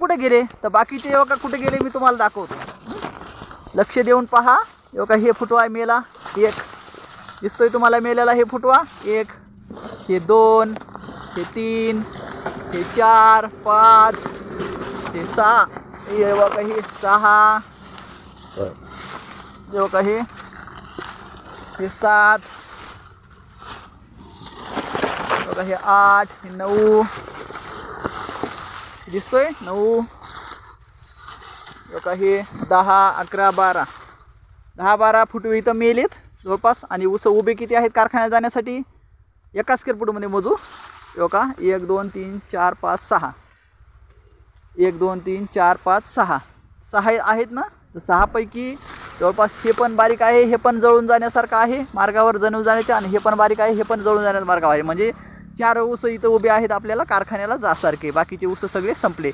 कुठे गेले तर बाकीचे योगा कुठे गेले मी तुम्हाला दाखवतो. लक्ष देऊन पहा. योगा हे फुटवा मेला एक दिसतोय तुम्हाला मेलेला. हे फुटवा एक, हे 2, हे 3, हे 4, 5, हे 6, हे बघा हे 6, हे बघा हे 7, बघा हे 8, हे 9 दिसतोय 9, बघा हे 10, 11, 12, 10-12 फुटवे इथं मेलेत जवळपास. आणि ऊस उभे किती आहेत कारखान्यात जाण्यासाठी एका स्क्वेअर फूटमध्ये मोजू. बघा 1 2 3 4 5 6, 1 2 3 4 5 6, 6 आहेत ना. तर 6 पैकी जवळपास हे पण बारीक आहे, हे पण जळून जाण्यासारखं आहे मार्गावर जणू जाण्याच्या, आणि हे पण बारीक आहे, हे पण जळून जाण्याचा मार्गावर आहे. म्हणजे 4 ऊस इथं उभे आहेत आपल्याला कारखान्याला जासारखे. बाकीचे ऊस सगळे संपले.